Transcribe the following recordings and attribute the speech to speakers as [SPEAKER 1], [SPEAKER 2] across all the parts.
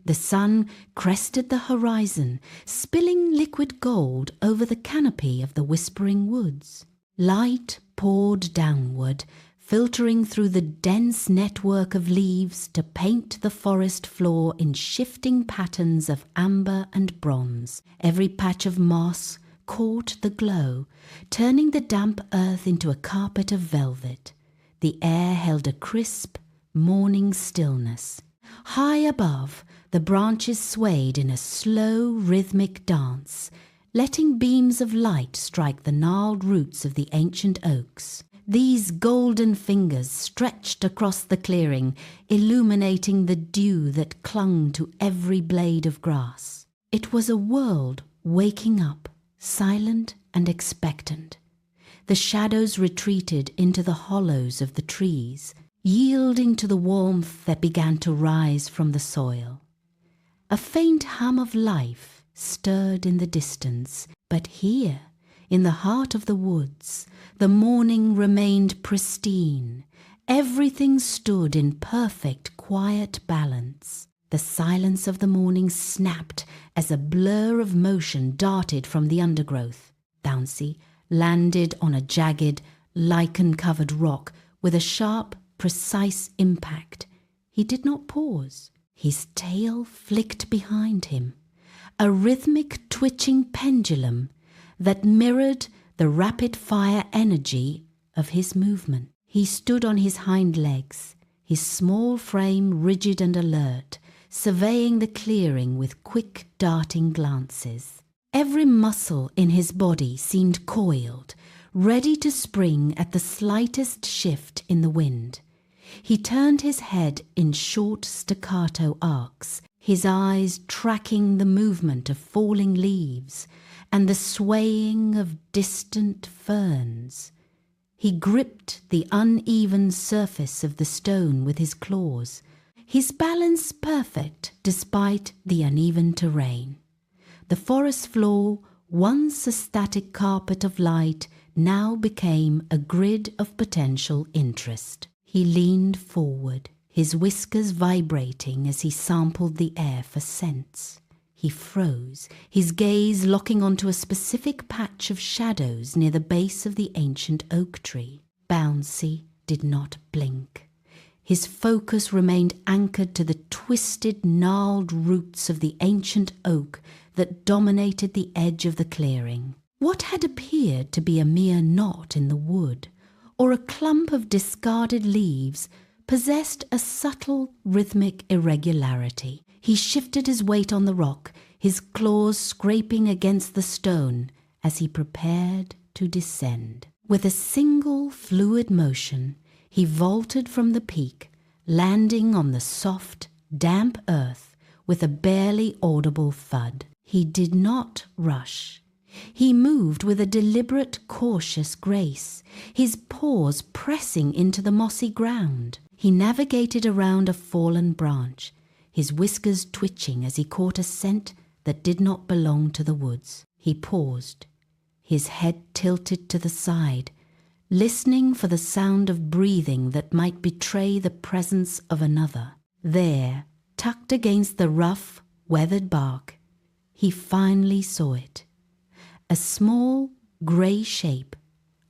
[SPEAKER 1] The sun crested the horizon, spilling liquid gold over the canopy of the whispering woods. Light poured downward, filtering through the dense network of leaves to paint the forest floor in shifting patterns of amber and bronze. Every patch of moss caught the glow, turning the damp earth into a carpet of velvet. The air held a crisp, morning stillness. High above, the branches swayed in a slow, rhythmic dance, letting beams of light strike the gnarled roots of the ancient oaks. These golden fingers stretched across the clearing, illuminating the dew that clung to every blade of grass. It was a world waking up, silent and expectant. The shadows retreated into the hollows of the trees, yielding to the warmth that began to rise from the soil. A faint hum of life stirred in the distance, but here, in the heart of the woods, the morning remained pristine. Everything stood in perfect, quiet balance. The silence of the morning snapped as a blur of motion darted from the undergrowth. Bouncy landed on a jagged, lichen-covered rock with a sharp, precise impact. He did not pause. His tail flicked behind him, a rhythmic twitching pendulum that mirrored the rapid-fire energy of his movement. He stood on his hind legs, his small frame rigid and alert, surveying the clearing with quick, darting glances. Every muscle in his body seemed coiled, ready to spring at the slightest shift in the wind. He turned his head in short staccato arcs, his eyes tracking the movement of falling leaves and the swaying of distant ferns. He gripped the uneven surface of the stone with his claws, his balance perfect despite the uneven terrain. The forest floor, once a static carpet of light, now became a grid of potential interest. He leaned forward, his whiskers vibrating as he sampled the air for scents. He froze, his gaze locking onto a specific patch of shadows near the base of the ancient oak tree. Bouncy did not blink. His focus remained anchored to the twisted, gnarled roots of the ancient oak that dominated the edge of the clearing. What had appeared to be a mere knot in the wood, or a clump of discarded leaves, possessed a subtle rhythmic irregularity. He shifted his weight on the rock, his claws scraping against the stone as he prepared to descend. With a single fluid motion, he vaulted from the peak, landing on the soft, damp earth with a barely audible thud. He did not rush. He moved with a deliberate, cautious grace, his paws pressing into the mossy ground. He navigated around a fallen branch, his whiskers twitching as he caught a scent that did not belong to the woods. He paused, his head tilted to the side, listening for the sound of breathing that might betray the presence of another. There, tucked against the rough, weathered bark, he finally saw it. A small, grey shape,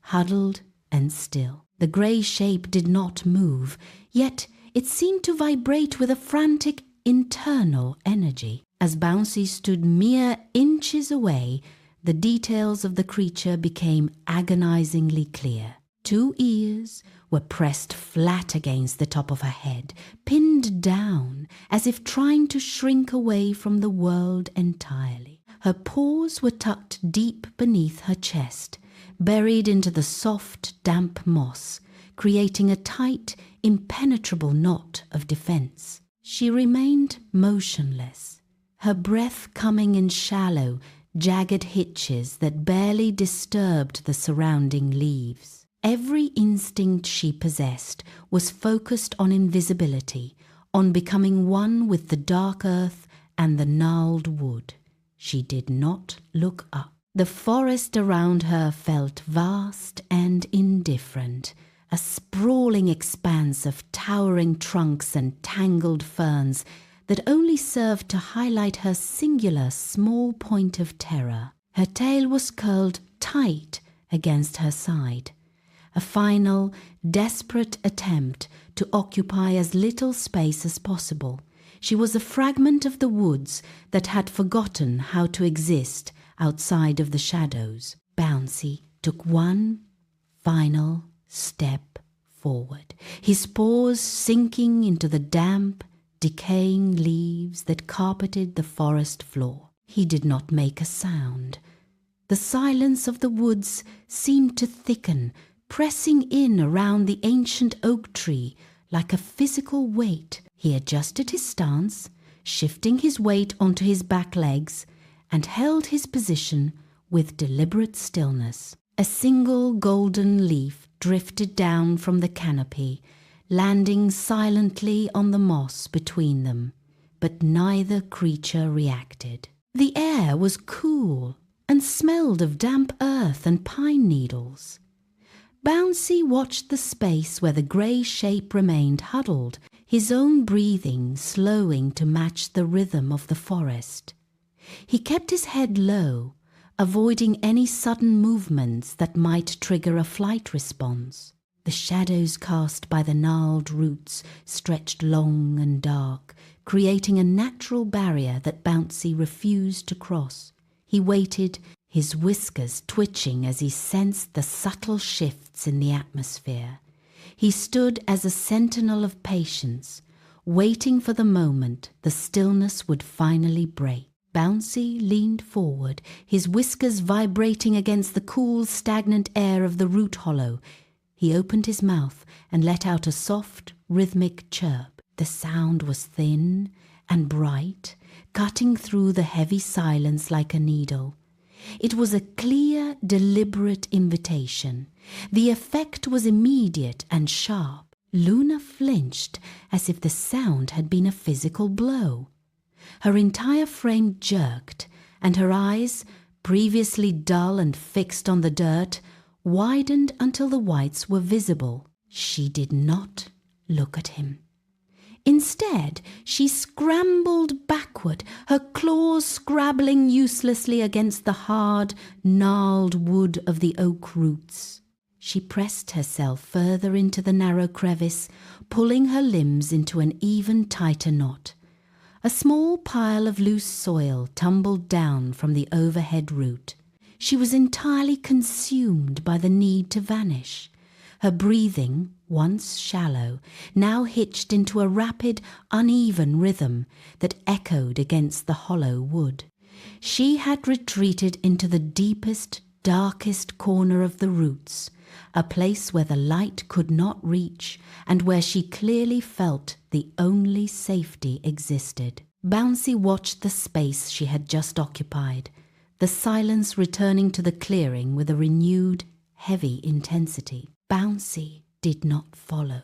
[SPEAKER 1] huddled and still. The grey shape did not move, yet it seemed to vibrate with a frantic internal energy. As Bouncy stood mere inches away, the details of the creature became agonizingly clear. 2 ears were pressed flat against the top of her head, pinned down as if trying to shrink away from the world entirely. Her paws were tucked deep beneath her chest, buried into the soft, damp moss, creating a tight, impenetrable knot of defense. She remained motionless, her breath coming in shallow, jagged hitches that barely disturbed the surrounding leaves. Every instinct she possessed was focused on invisibility, on becoming one with the dark earth and the gnarled wood. She did not look up. The forest around her felt vast and indifferent, a sprawling expanse of towering trunks and tangled ferns that only served to highlight her singular small point of terror. Her tail was curled tight against her side, a final, desperate attempt to occupy as little space as possible. She was a fragment of the woods that had forgotten how to exist outside of the shadows. Bouncy took one final step forward, his paws sinking into the damp, decaying leaves that carpeted the forest floor. He did not make a sound. The silence of the woods seemed to thicken, pressing in around the ancient oak tree like a physical weight. He adjusted his stance, shifting his weight onto his back legs, and held his position with deliberate stillness. A single golden leaf drifted down from the canopy, landing silently on the moss between them, but neither creature reacted. The air was cool and smelled of damp earth and pine needles. Bouncy watched the space where the grey shape remained huddled, his own breathing slowing to match the rhythm of the forest. He kept his head low, avoiding any sudden movements that might trigger a flight response. The shadows cast by the gnarled roots stretched long and dark, creating a natural barrier that Bouncy refused to cross. He waited, his whiskers twitching as he sensed the subtle shifts in the atmosphere. He stood as a sentinel of patience, waiting for the moment the stillness would finally break. Bouncy leaned forward, his whiskers vibrating against the cool, stagnant air of the root hollow. He opened his mouth and let out a soft, rhythmic chirp. The sound was thin and bright, cutting through the heavy silence like a needle. It was a clear, deliberate invitation. The effect was immediate and sharp. Luna flinched as if the sound had been a physical blow. Her entire frame jerked, and her eyes, previously dull and fixed on the dirt, widened until the whites were visible. She did not look at him. Instead, she scrambled backward, her claws scrabbling uselessly against the hard, gnarled wood of the oak roots. She pressed herself further into the narrow crevice, pulling her limbs into an even tighter knot. A small pile of loose soil tumbled down from the overhead root. She was entirely consumed by the need to vanish. Her breathing, once shallow, now hitched into a rapid, uneven rhythm that echoed against the hollow wood. She had retreated into the deepest, darkest corner of the roots, a place where the light could not reach and where she clearly felt the only safety existed. Bouncy watched the space she had just occupied, the silence returning to the clearing with a renewed, heavy intensity. Bouncy did not follow.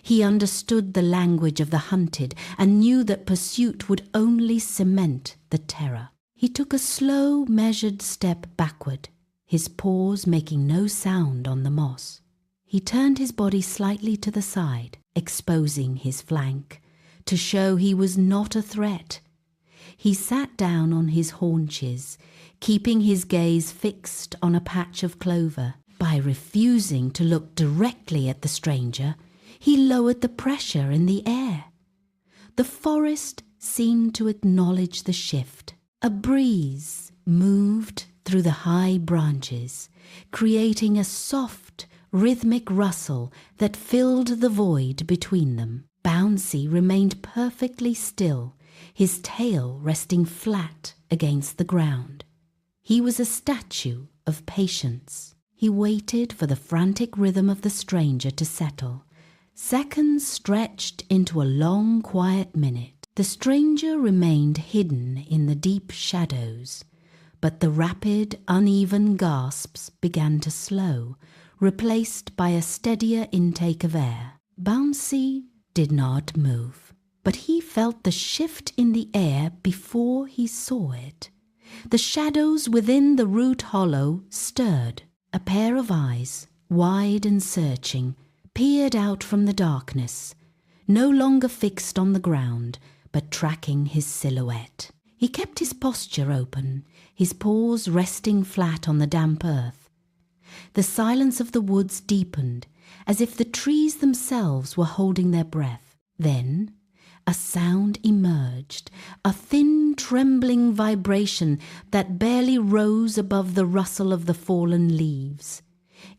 [SPEAKER 1] He understood the language of the hunted and knew that pursuit would only cement the terror. He took a slow, measured step backward, his paws making no sound on the moss. He turned his body slightly to the side, exposing his flank, to show he was not a threat. He sat down on his haunches, keeping his gaze fixed on a patch of clover. By refusing to look directly at the stranger, he lowered the pressure in the air. The forest seemed to acknowledge the shift. A breeze moved through the high branches, creating a soft, rhythmic rustle that filled the void between them. Bouncy remained perfectly still, his tail resting flat against the ground. He was a statue of patience. He waited for the frantic rhythm of the stranger to settle. Seconds stretched into a long, quiet minute. The stranger remained hidden in the deep shadows, but the rapid, uneven gasps began to slow, replaced by a steadier intake of air. Bouncy did not move, but he felt the shift in the air before he saw it. The shadows within the root hollow stirred. A pair of eyes, wide and searching, peered out from the darkness, no longer fixed on the ground, but tracking his silhouette. He kept his posture open, his paws resting flat on the damp earth. The silence of the woods deepened, as if the trees themselves were holding their breath. Then a sound emerged, a thin, trembling vibration that barely rose above the rustle of the fallen leaves.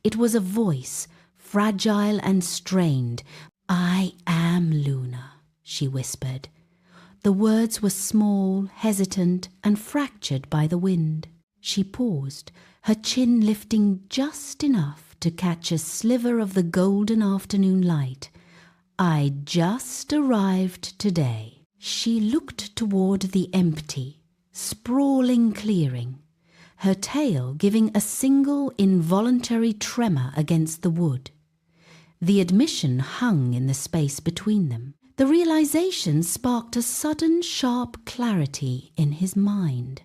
[SPEAKER 1] It was a voice, fragile and strained. "I am Luna," she whispered. The words were small, hesitant, and fractured by the wind. She paused, her chin lifting just enough to catch a sliver of the golden afternoon light. "I just arrived today." She looked toward the empty, sprawling clearing, her tail giving a single involuntary tremor against the wood. The admission hung in the space between them. The realization sparked a sudden sharp clarity in his mind.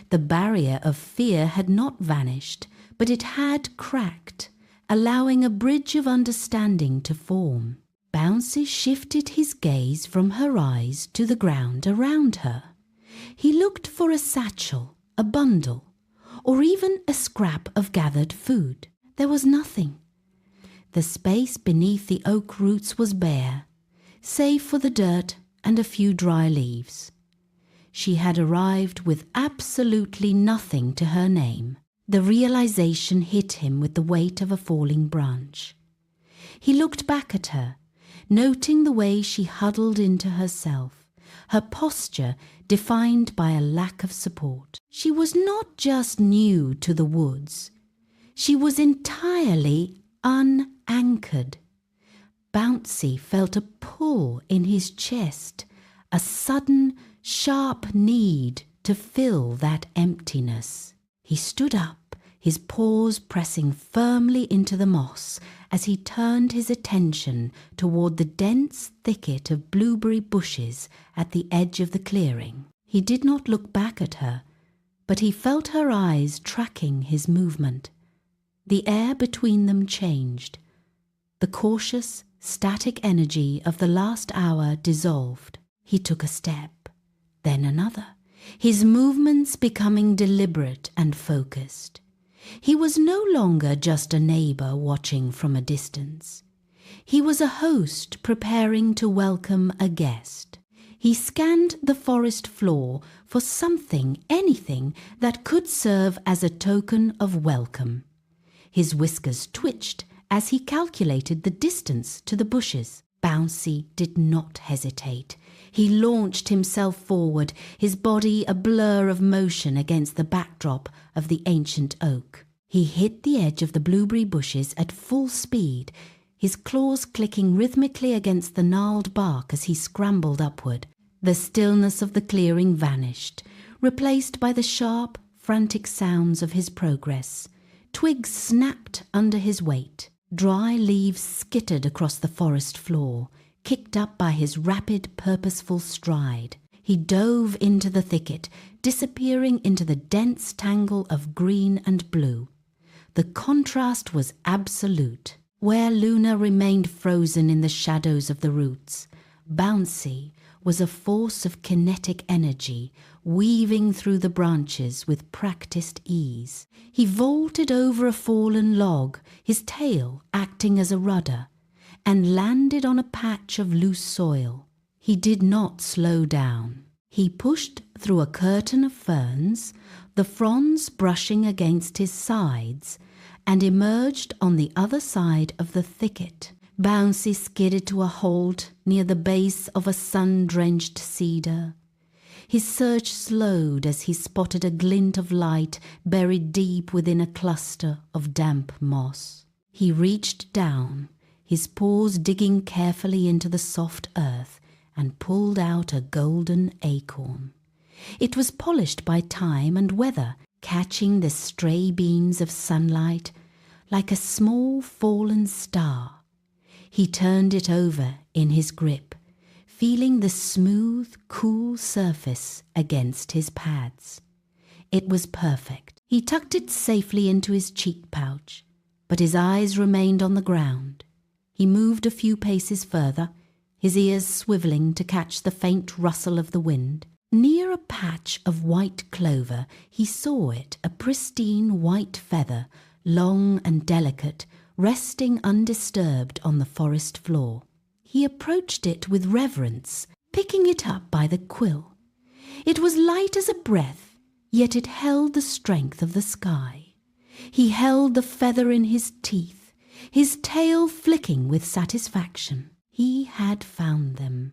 [SPEAKER 1] The barrier of fear had not vanished, but it had cracked, allowing a bridge of understanding to form. Bouncy shifted his gaze from her eyes to the ground around her. He looked for a satchel, a bundle, or even a scrap of gathered food. There was nothing. The space beneath the oak roots was bare, save for the dirt and a few dry leaves. She had arrived with absolutely nothing to her name. The realization hit him with the weight of a falling branch. He looked back at her, noting the way she huddled into herself, her posture defined by a lack of support. She was not just new to the woods. She was entirely unanchored. Bouncy felt a pull in his chest, a sudden, sharp need to fill that emptiness. He stood up, his paws pressing firmly into the moss as he turned his attention toward the dense thicket of blueberry bushes at the edge of the clearing. He did not look back at her, but he felt her eyes tracking his movement. The air between them changed. The cautious, static energy of the last hour dissolved. He took a step, then another, his movements becoming deliberate and focused. He was no longer just a neighbor watching from a distance. He was a host preparing to welcome a guest. He scanned the forest floor for something, anything, that could serve as a token of welcome. His whiskers twitched as he calculated the distance to the bushes. Bouncy did not hesitate. He launched himself forward, his body a blur of motion against the backdrop of the ancient oak. He hit the edge of the blueberry bushes at full speed, his claws clicking rhythmically against the gnarled bark as he scrambled upward. The stillness of the clearing vanished, replaced by the sharp, frantic sounds of his progress. Twigs snapped under his weight. Dry leaves skittered across the forest floor, kicked up by his rapid, purposeful stride. He dove into the thicket, disappearing into the dense tangle of green and blue. The contrast was absolute. Where Luna remained frozen in the shadows of the roots, Bouncy was a force of kinetic energy, weaving through the branches with practiced ease. He vaulted over a fallen log, his tail acting as a rudder, and landed on a patch of loose soil. He did not slow down. He pushed through a curtain of ferns, the fronds brushing against his sides, and emerged on the other side of the thicket. Bouncy skidded to a halt near the base of a sun-drenched cedar. His search slowed as he spotted a glint of light buried deep within a cluster of damp moss. He reached down, his paws digging carefully into the soft earth, and pulled out a golden acorn. It was polished by time and weather, catching the stray beams of sunlight like a small fallen star. He turned it over in his grip, feeling the smooth, cool surface against his pads. It was perfect. He tucked it safely into his cheek pouch, but his eyes remained on the ground. He moved a few paces further, his ears swiveling to catch the faint rustle of the wind. Near a patch of white clover, he saw it, a pristine white feather, long and delicate, resting undisturbed on the forest floor. He approached it with reverence, picking it up by the quill. It was light as a breath, yet it held the strength of the sky. He held the feather in his teeth, his tail flicking with satisfaction. He had found them.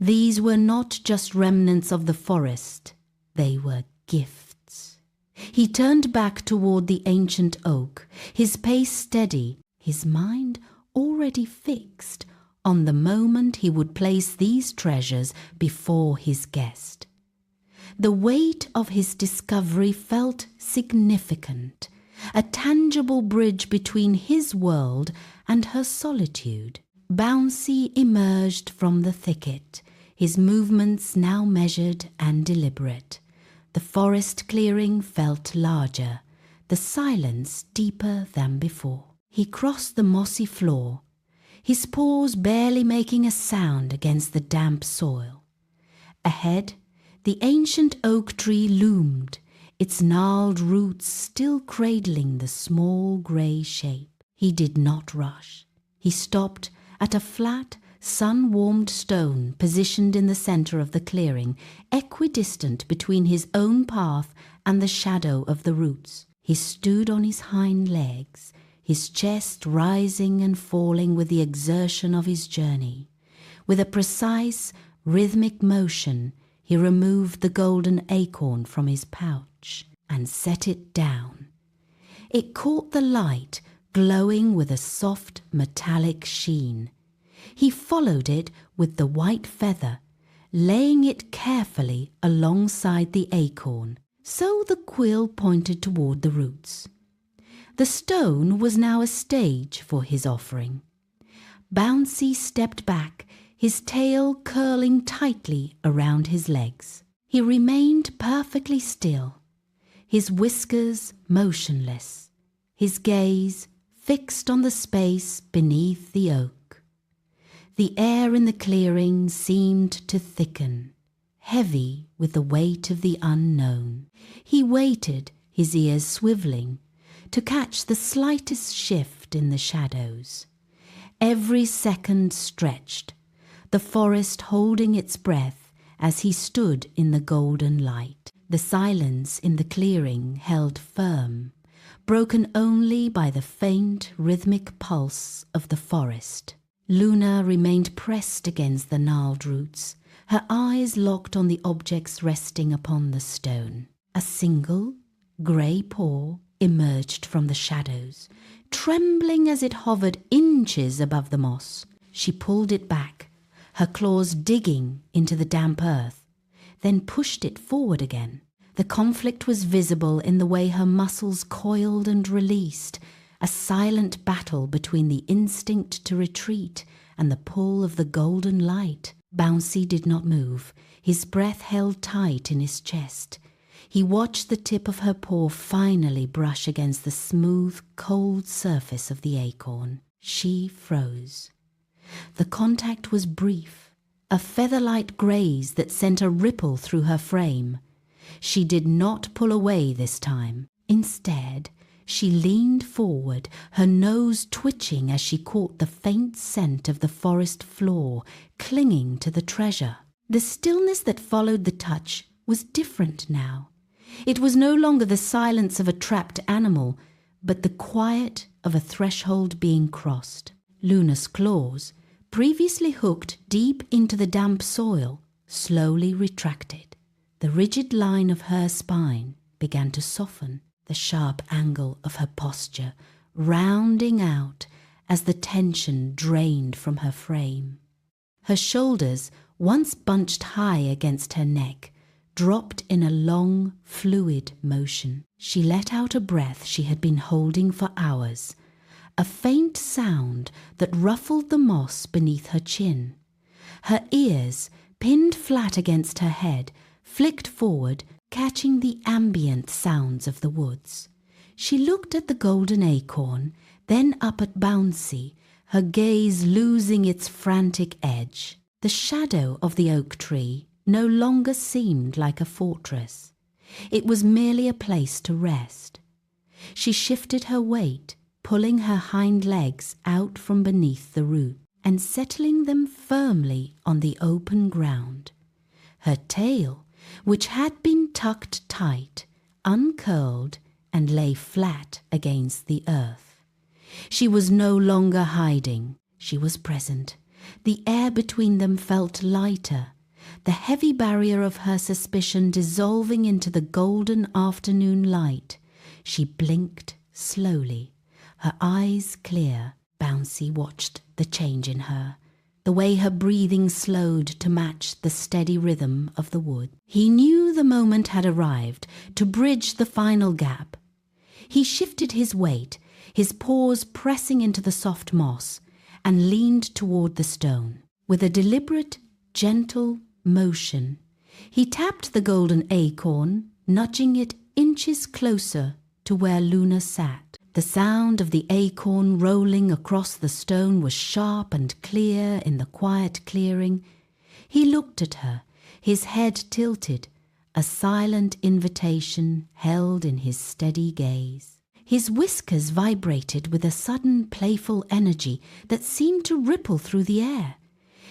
[SPEAKER 1] These were not just remnants of the forest, they were gifts. He turned back toward the ancient oak, his pace steady, his mind already fixed on the moment he would place these treasures before his guest. The weight of his discovery felt significant, a tangible bridge between his world and her solitude. Bouncy emerged from the thicket, his movements now measured and deliberate. The forest clearing felt larger, the silence deeper than before. He crossed the mossy floor, his paws barely making a sound against the damp soil. Ahead, the ancient oak tree loomed, its gnarled roots still cradling the small grey shape. He did not rush. He stopped at a flat, sun-warmed stone positioned in the centre of the clearing, equidistant between his own path and the shadow of the roots. He stood on his hind legs, his chest rising and falling with the exertion of his journey. With a precise, rhythmic motion, he removed the golden acorn from his pouch and set it down. It caught the light, glowing with a soft metallic sheen. He followed it with the white feather, laying it carefully alongside the acorn, so the quill pointed toward the roots. The stone was now a stage for his offering. Bouncy stepped back, his tail curling tightly around his legs. He remained perfectly still, his whiskers motionless, his gaze fixed on the space beneath the oak. The air in the clearing seemed to thicken, heavy with the weight of the unknown. He waited, his ears swiveling, to catch the slightest shift in the shadows. Every second stretched, the forest holding its breath as he stood in the golden light. The silence in the clearing held firm, broken only by the faint rhythmic pulse of the forest. Luna remained pressed against the gnarled roots, her eyes locked on the objects resting upon the stone. A single, grey paw emerged from the shadows, trembling as it hovered inches above the moss. She pulled it back, her claws digging into the damp earth, then pushed it forward again. The conflict was visible in the way her muscles coiled and released, a silent battle between the instinct to retreat and the pull of the golden light. Bouncy did not move, his breath held tight in his chest. He watched the tip of her paw finally brush against the smooth, cold surface of the acorn. She froze. The contact was brief, a feather-light graze that sent a ripple through her frame. She did not pull away this time. Instead, she leaned forward, her nose twitching as she caught the faint scent of the forest floor clinging to the treasure. The stillness that followed the touch was different now. It was no longer the silence of a trapped animal, but the quiet of a threshold being crossed. Luna's claws, previously hooked deep into the damp soil, slowly retracted. The rigid line of her spine began to soften, the sharp angle of her posture rounding out as the tension drained from her frame. Her shoulders, once bunched high against her neck, dropped in a long, fluid motion. She let out a breath she had been holding for hours, a faint sound that ruffled the moss beneath her chin. Her ears, pinned flat against her head, flicked forward, catching the ambient sounds of the woods. She looked at the golden acorn, then up at Bouncy, her gaze losing its frantic edge. The shadow of the oak tree no longer seemed like a fortress. It was merely a place to rest. She shifted her weight, pulling her hind legs out from beneath the root and settling them firmly on the open ground. Her tail, which had been tucked tight, uncurled and lay flat against the earth. She was no longer hiding. She was present. The air between them felt lighter, the heavy barrier of her suspicion dissolving into the golden afternoon light. She blinked slowly, her eyes clear. Bouncy watched the change in her, the way her breathing slowed to match the steady rhythm of the wood. He knew the moment had arrived to bridge the final gap. He shifted his weight, his paws pressing into the soft moss, and leaned toward the stone. With a deliberate, gentle motion, he tapped the golden acorn, nudging it inches closer to where Luna sat. The sound of the acorn rolling across the stone was sharp and clear in the quiet clearing. He looked at her, his head tilted, a silent invitation held in his steady gaze. His whiskers vibrated with a sudden playful energy that seemed to ripple through the air.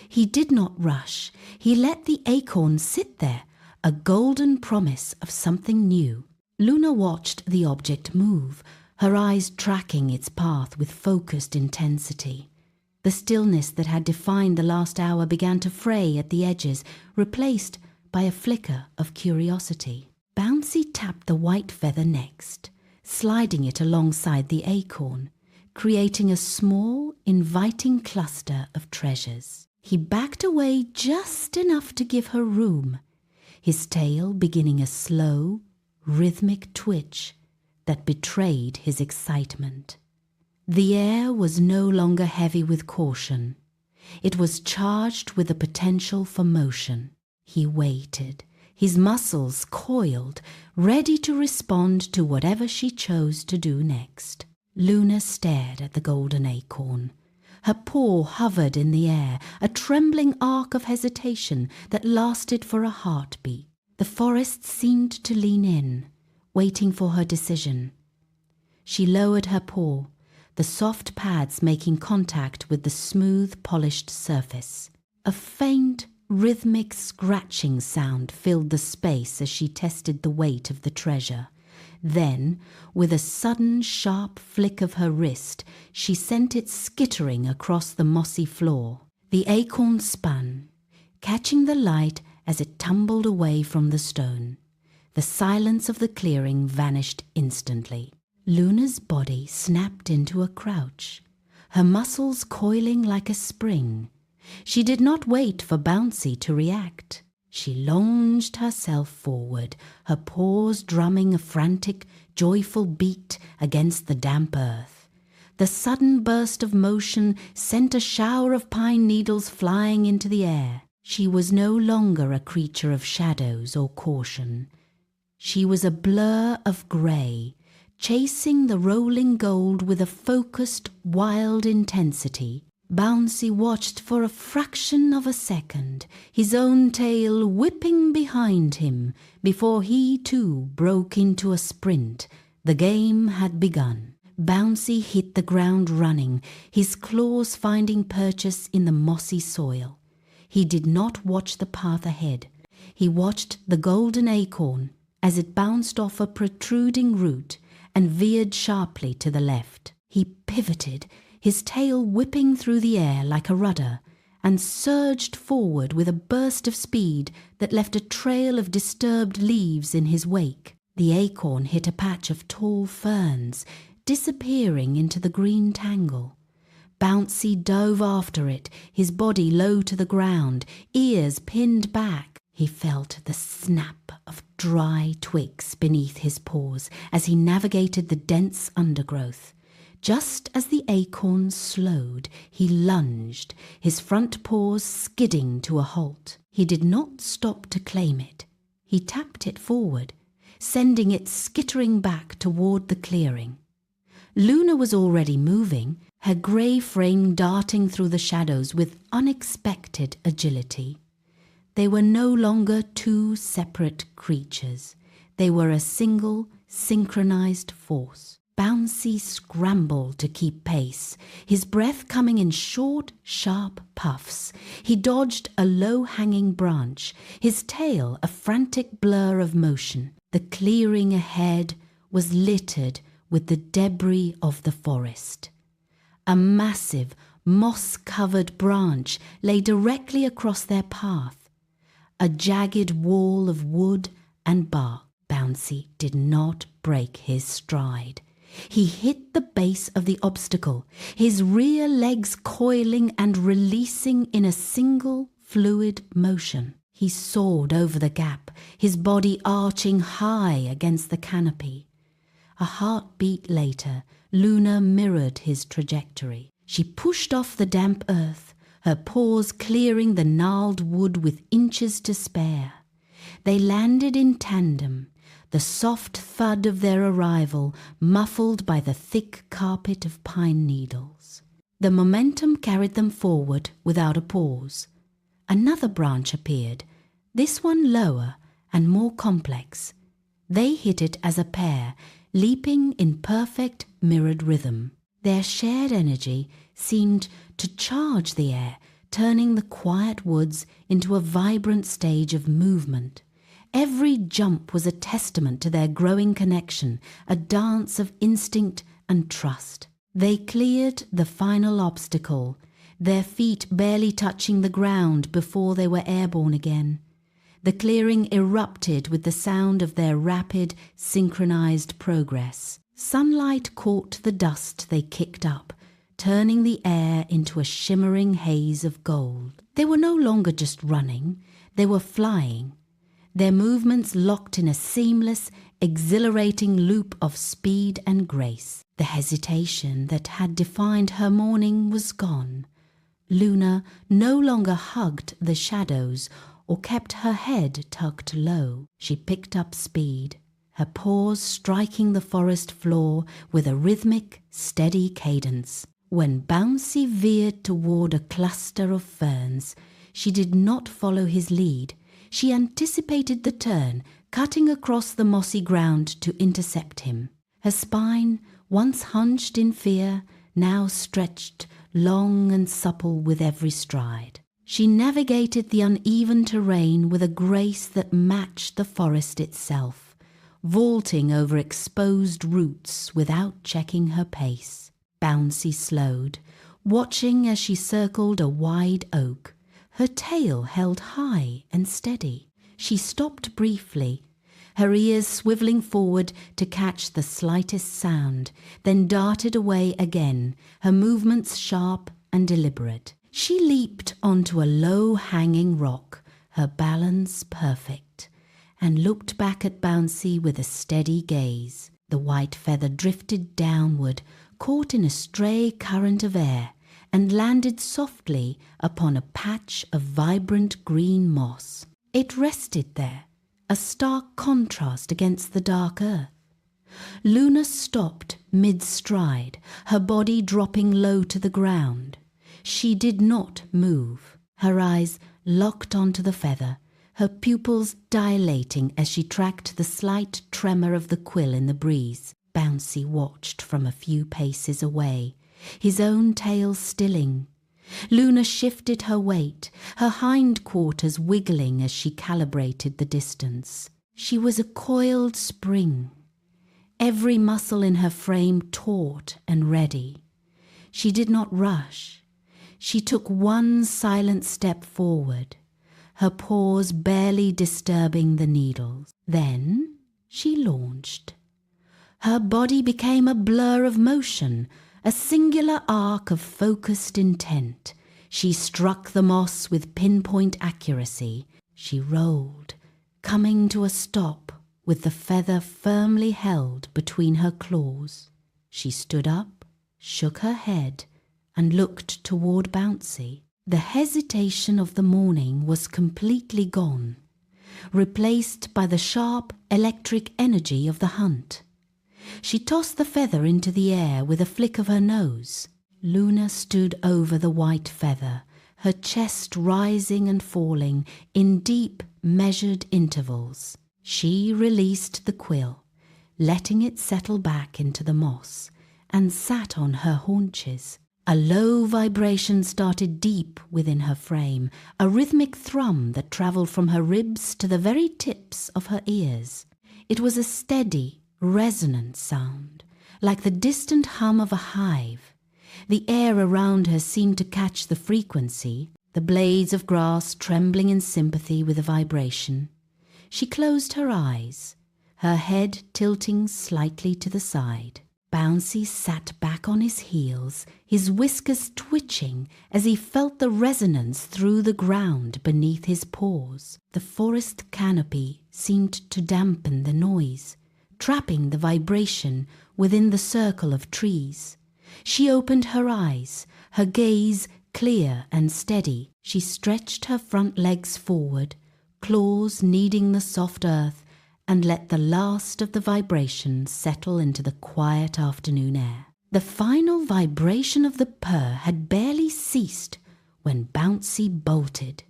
[SPEAKER 1] He did not rush. He let the acorn sit there, a golden promise of something new. Luna watched the object move, her eyes tracking its path with focused intensity. The stillness that had defined the last hour began to fray at the edges, replaced by a flicker of curiosity. Bouncy tapped the white feather next, sliding it alongside the acorn, creating a small, inviting cluster of treasures. He backed away just enough to give her room, his tail beginning a slow, rhythmic twitch that betrayed his excitement. The air was no longer heavy with caution. It was charged with the potential for motion. He waited, his muscles coiled, ready to respond to whatever she chose to do next. Luna stared at the golden acorn. Her paw hovered in the air, a trembling arc of hesitation that lasted for a heartbeat. The forest seemed to lean in, waiting for her decision. She lowered her paw, the soft pads making contact with the smooth, polished surface. A faint, rhythmic scratching sound filled the space as she tested the weight of the treasure. Then, with a sudden, sharp flick of her wrist, she sent it skittering across the mossy floor. The acorn spun, catching the light as it tumbled away from the stone. The silence of the clearing vanished instantly. Luna's body snapped into a crouch, her muscles coiling like a spring. She did not wait for Bouncy to react. She launched herself forward, her paws drumming a frantic, joyful beat against the damp earth. The sudden burst of motion sent a shower of pine needles flying into the air. She was no longer a creature of shadows or caution. She was a blur of grey, chasing the rolling gold with a focused, wild intensity. Bouncy watched for a fraction of a second, his own tail whipping behind him, before he too broke into a sprint. The game had begun. Bouncy hit the ground running, his claws finding purchase in the mossy soil. He did not watch the path ahead. He watched the golden acorn as it bounced off a protruding root and veered sharply to the left. He pivoted, his tail whipping through the air like a rudder, and surged forward with a burst of speed that left a trail of disturbed leaves in his wake. The acorn hit a patch of tall ferns, disappearing into the green tangle. Bouncy dove after it, his body low to the ground, ears pinned back. He felt the snap of dry twigs beneath his paws as he navigated the dense undergrowth. Just as the acorn slowed, he lunged, his front paws skidding to a halt. He did not stop to claim it. He tapped it forward, sending it skittering back toward the clearing. Luna was already moving, her grey frame darting through the shadows with unexpected agility. They were no longer two separate creatures. They were a single, synchronized force. Bouncy scrambled to keep pace, his breath coming in short, sharp puffs. He dodged a low-hanging branch, his tail a frantic blur of motion. The clearing ahead was littered with the debris of the forest. A massive, moss-covered branch lay directly across their path, a jagged wall of wood and bark. Bouncy did not break his stride. He hit the base of the obstacle, his rear legs coiling and releasing in a single fluid motion. He soared over the gap, his body arching high against the canopy. A heartbeat later, Luna mirrored his trajectory. She pushed off the damp earth, her paws clearing the gnarled wood with inches to spare. They landed in tandem, the soft thud of their arrival muffled by the thick carpet of pine needles. The momentum carried them forward without a pause. Another branch appeared, this one lower and more complex. They hit it as a pair, leaping in perfect mirrored rhythm. Their shared energy seemed to charge the air, turning the quiet woods into a vibrant stage of movement. Every jump was a testament to their growing connection, a dance of instinct and trust. They cleared the final obstacle, their feet barely touching the ground before they were airborne again. The clearing erupted with the sound of their rapid, synchronized progress. Sunlight caught the dust they kicked up, turning the air into a shimmering haze of gold. They were no longer just running, they were flying. Their movements locked in a seamless, exhilarating loop of speed and grace. The hesitation that had defined her morning was gone. Luna no longer hugged the shadows or kept her head tucked low. She picked up speed, her paws striking the forest floor with a rhythmic, steady cadence. When Bouncy veered toward a cluster of ferns, she did not follow his lead. She anticipated the turn, cutting across the mossy ground to intercept him. Her spine, once hunched in fear, now stretched long and supple with every stride. She navigated the uneven terrain with a grace that matched the forest itself, vaulting over exposed roots without checking her pace. Bouncy slowed, watching as she circled a wide oak, her tail held high and steady. She stopped briefly, her ears swiveling forward to catch the slightest sound, then darted away again, her movements sharp and deliberate. She leaped onto a low-hanging rock, her balance perfect, and looked back at Bouncy with a steady gaze. The white feather drifted downward, caught in a stray current of air, and landed softly upon a patch of vibrant green moss. It rested there, a stark contrast against the dark earth. Luna stopped mid-stride, her body dropping low to the ground. She did not move, her eyes locked onto the feather, her pupils dilating as she tracked the slight tremor of the quill in the breeze. Bouncy watched from a few paces away, his own tail stilling. Luna shifted her weight, her hindquarters wiggling as she calibrated the distance. She was a coiled spring, every muscle in her frame taut and ready. She did not rush. She took one silent step forward, her paws barely disturbing the needles. Then she launched. Her body became a blur of motion, a singular arc of focused intent. She struck the moss with pinpoint accuracy. She rolled, coming to a stop with the feather firmly held between her claws. She stood up, shook her head, and looked toward Bouncy. The hesitation of the morning was completely gone, replaced by the sharp electric energy of the hunt. She tossed the feather into the air with a flick of her nose. Luna stood over the white feather, her chest rising and falling in deep, measured intervals. She released the quill, letting it settle back into the moss, and sat on her haunches. A low vibration started deep within her frame, a rhythmic thrum that travelled from her ribs to the very tips of her ears. It was a steady, resonant sound, like the distant hum of a hive. The air around her seemed to catch the frequency, the blades of grass trembling in sympathy with the vibration. She closed her eyes, her head tilting slightly to the side. Bouncy sat back on his heels, his whiskers twitching as he felt the resonance through the ground beneath his paws. The forest canopy seemed to dampen the noise, trapping the vibration within the circle of trees. She opened her eyes, her gaze clear and steady. She stretched her front legs forward, claws kneading the soft earth, and let the last of the vibration settle into the quiet afternoon air. The final vibration of the purr had barely ceased when Bouncy bolted.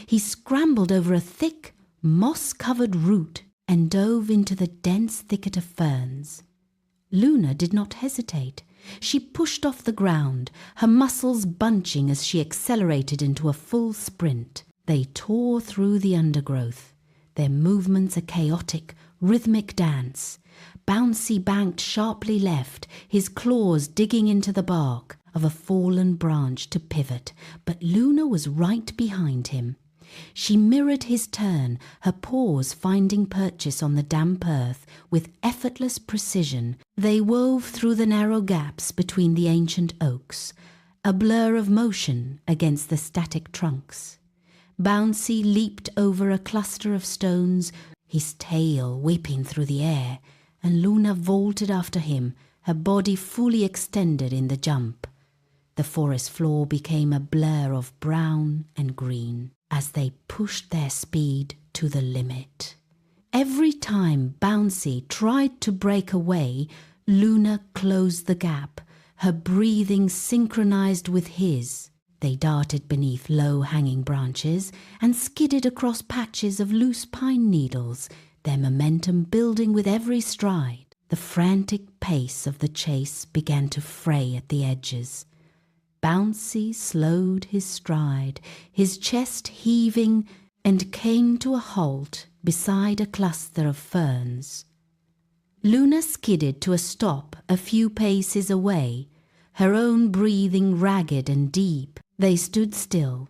[SPEAKER 1] He scrambled over a thick, moss-covered root and dove into the dense thicket of ferns. Luna did not hesitate. She pushed off the ground, her muscles bunching as she accelerated into a full sprint. They tore through the undergrowth, their movements a chaotic, rhythmic dance. Bouncy banked sharply left, his claws digging into the bark of a fallen branch to pivot, but Luna was right behind him. She mirrored his turn, her paws finding purchase on the damp earth with effortless precision. They wove through the narrow gaps between the ancient oaks, a blur of motion against the static trunks. Bouncy leaped over a cluster of stones, his tail whipping through the air, and Luna vaulted after him, her body fully extended in the jump. The forest floor became a blur of brown and green as they pushed their speed to the limit. Every time Bouncy tried to break away, Luna closed the gap, her breathing synchronized with his. They darted beneath low-hanging branches and skidded across patches of loose pine needles, their momentum building with every stride. The frantic pace of the chase began to fray at the edges. Bouncy slowed his stride, his chest heaving, and came to a halt beside a cluster of ferns. Luna skidded to a stop a few paces away, her own breathing ragged and deep. They stood still,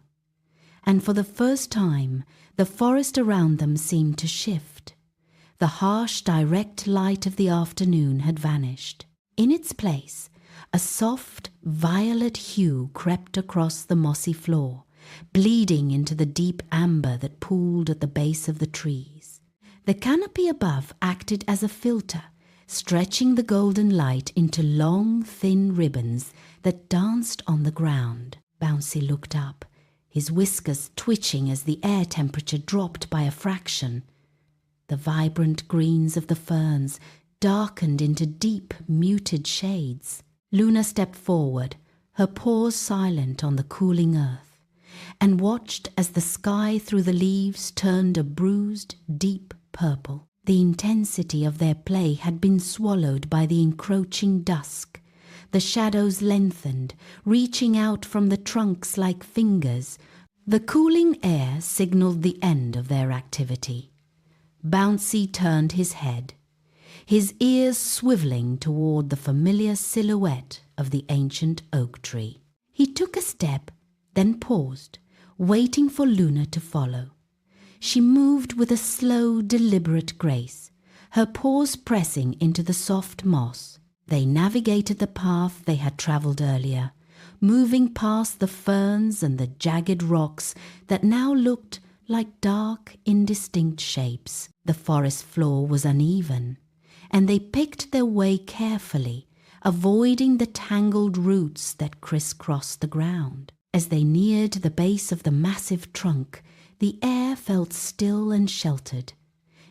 [SPEAKER 1] and for the first time the forest around them seemed to shift. The harsh, direct light of the afternoon had vanished. In its place, a soft, violet hue crept across the mossy floor, bleeding into the deep amber that pooled at the base of the trees. The canopy above acted as a filter, stretching the golden light into long, thin ribbons that danced on the ground. Bouncy looked up, his whiskers twitching as the air temperature dropped by a fraction. The vibrant greens of the ferns darkened into deep, muted shades. Luna stepped forward, her paws silent on the cooling earth, and watched as the sky through the leaves turned a bruised, deep purple. The intensity of their play had been swallowed by the encroaching dusk. The shadows lengthened, reaching out from the trunks like fingers. The cooling air signaled the end of their activity. Bouncy turned his head, his ears swiveling toward the familiar silhouette of the ancient oak tree. He took a step, then paused, waiting for Luna to follow. She moved with a slow, deliberate grace, her paws pressing into the soft moss. They navigated the path they had travelled earlier, moving past the ferns and the jagged rocks that now looked like dark, indistinct shapes. The forest floor was uneven, and they picked their way carefully, avoiding the tangled roots that crisscrossed the ground. As they neared the base of the massive trunk, the air felt still and sheltered.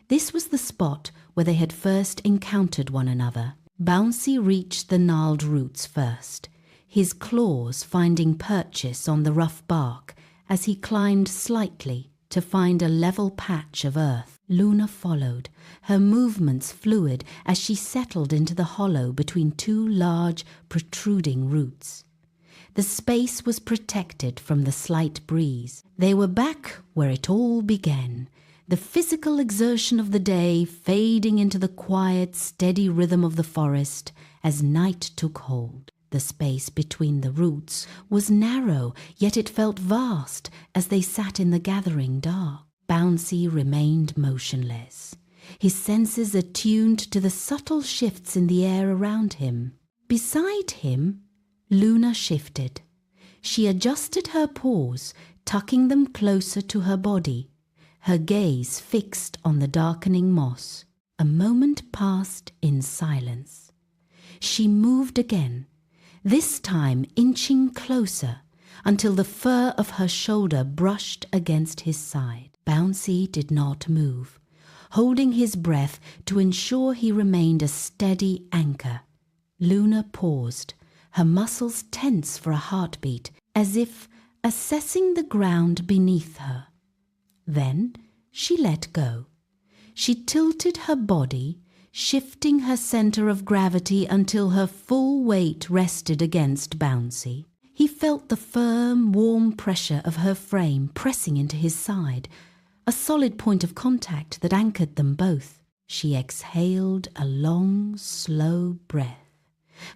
[SPEAKER 1] This was the spot where they had first encountered one another. Bouncy reached the gnarled roots first, his claws finding purchase on the rough bark as he climbed slightly to find a level patch of earth. Luna followed, her movements fluid as she settled into the hollow between two large, protruding roots. The space was protected from the slight breeze. They were back where it all began, the physical exertion of the day fading into the quiet, steady rhythm of the forest as night took hold. The space between the roots was narrow, yet it felt vast as they sat in the gathering dark. Bouncy remained motionless, his senses attuned to the subtle shifts in the air around him. Beside him, Luna shifted. She adjusted her paws, tucking them closer to her body, her gaze fixed on the darkening moss. A moment passed in silence. She moved again, this time inching closer until the fur of her shoulder brushed against his side. Bouncy did not move, holding his breath to ensure he remained a steady anchor. Luna paused, her muscles tense for a heartbeat, as if assessing the ground beneath her. Then she let go. She tilted her body, shifting her center of gravity until her full weight rested against Bouncy. He felt the firm, warm pressure of her frame pressing into his side, a solid point of contact that anchored them both. She exhaled a long, slow breath,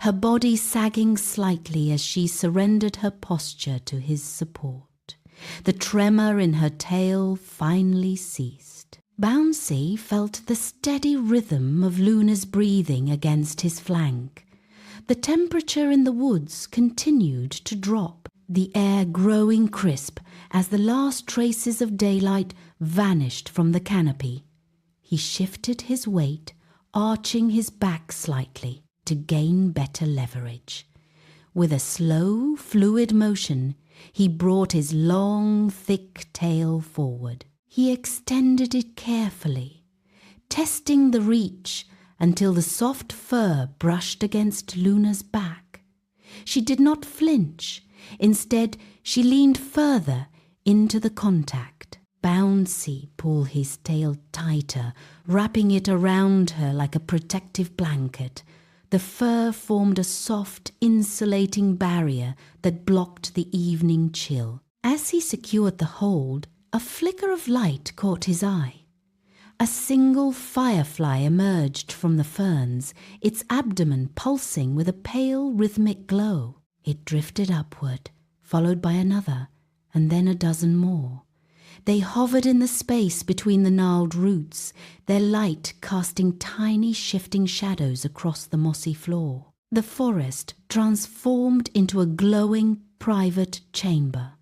[SPEAKER 1] her body sagging slightly as she surrendered her posture to his support. The tremor in her tail finally ceased. Bouncy felt the steady rhythm of Luna's breathing against his flank. The temperature in the woods continued to drop, the air growing crisp as the last traces of daylight vanished from the canopy. He shifted his weight, arching his back slightly to gain better leverage. With a slow, fluid motion, he brought his long, thick tail forward. He extended it carefully, testing the reach until the soft fur brushed against Luna's back. She did not flinch. Instead, she leaned further into the contact. Bouncy pulled his tail tighter, wrapping it around her like a protective blanket. The fur formed a soft, insulating barrier that blocked the evening chill. As he secured the hold, a flicker of light caught his eye. A single firefly emerged from the ferns, its abdomen pulsing with a pale, rhythmic glow. It drifted upward, followed by another, and then a dozen more. They hovered in the space between the gnarled roots, their light casting tiny shifting shadows across the mossy floor. The forest transformed into a glowing private chamber.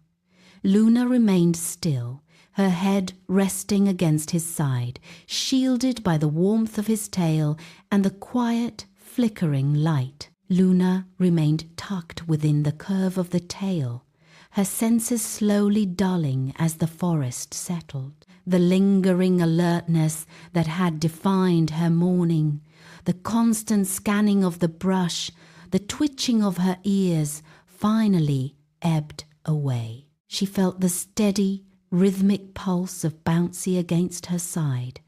[SPEAKER 1] Luna remained still, her head resting against his side, shielded by the warmth of his tail and the quiet, flickering light. Luna remained tucked within the curve of the tail, her senses slowly dulling as the forest settled. The lingering alertness that had defined her morning, the constant scanning of the brush, the twitching of her ears, finally ebbed away. She felt the steady, rhythmic pulse of Bouncy against her side,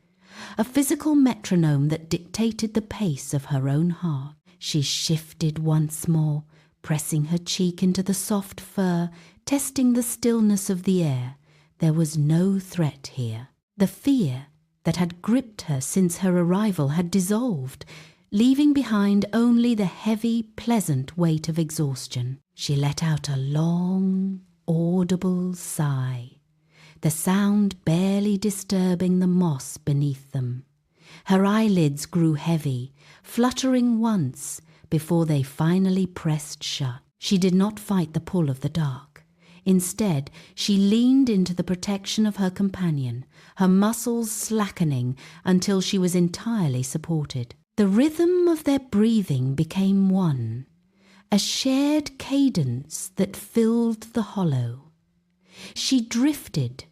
[SPEAKER 1] a physical metronome that dictated the pace of her own heart. She shifted once more, pressing her cheek into the soft fur, testing the stillness of the air. There was no threat here. The fear that had gripped her since her arrival had dissolved, leaving behind only the heavy, pleasant weight of exhaustion. She let out a long, audible sigh, the sound barely disturbing the moss beneath them. Her eyelids grew heavy, fluttering once before they finally pressed shut. She did not fight the pull of the dark. Instead, she leaned into the protection of her companion, her muscles slackening until she was entirely supported. The rhythm of their breathing became one, a shared cadence that filled the hollow. She drifted,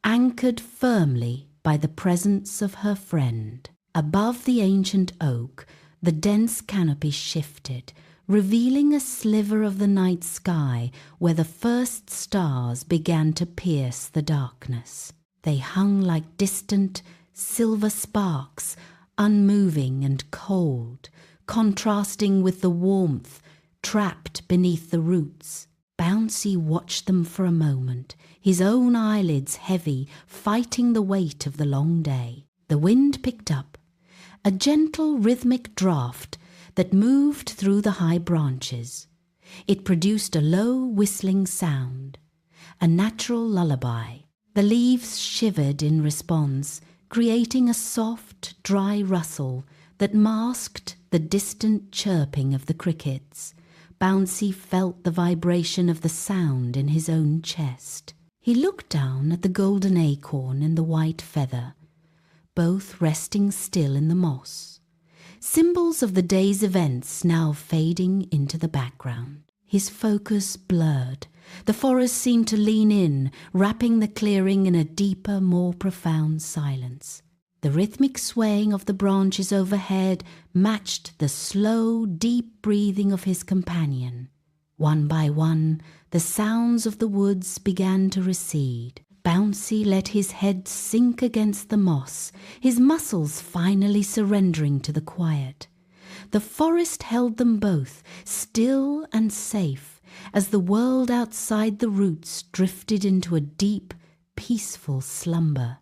[SPEAKER 1] anchored firmly by the presence of her friend. Above the ancient oak, The dense canopy shifted, revealing a sliver of the night sky where the first stars began to pierce the darkness. They hung like distant silver sparks, unmoving and cold, contrasting with the warmth trapped beneath the roots. Bouncy watched them for a moment, his own eyelids heavy, fighting the weight of the long day. The wind picked up, a gentle rhythmic draught that moved through the high branches. It produced a low whistling sound, a natural lullaby. The leaves shivered in response, creating a soft, dry rustle that masked the distant chirping of the crickets. Bouncy felt the vibration of the sound in his own chest. He looked down at the golden acorn and the white feather, both resting still in the moss, symbols of the day's events now fading into the background. His focus blurred. The forest seemed to lean in, wrapping the clearing in a deeper, more profound silence. The rhythmic swaying of the branches overhead matched the slow, deep breathing of his companion. One by one, the sounds of the woods began to recede. Bouncy let his head sink against the moss, his muscles finally surrendering to the quiet. The forest held them both, still and safe, as the world outside the roots drifted into a deep, peaceful slumber.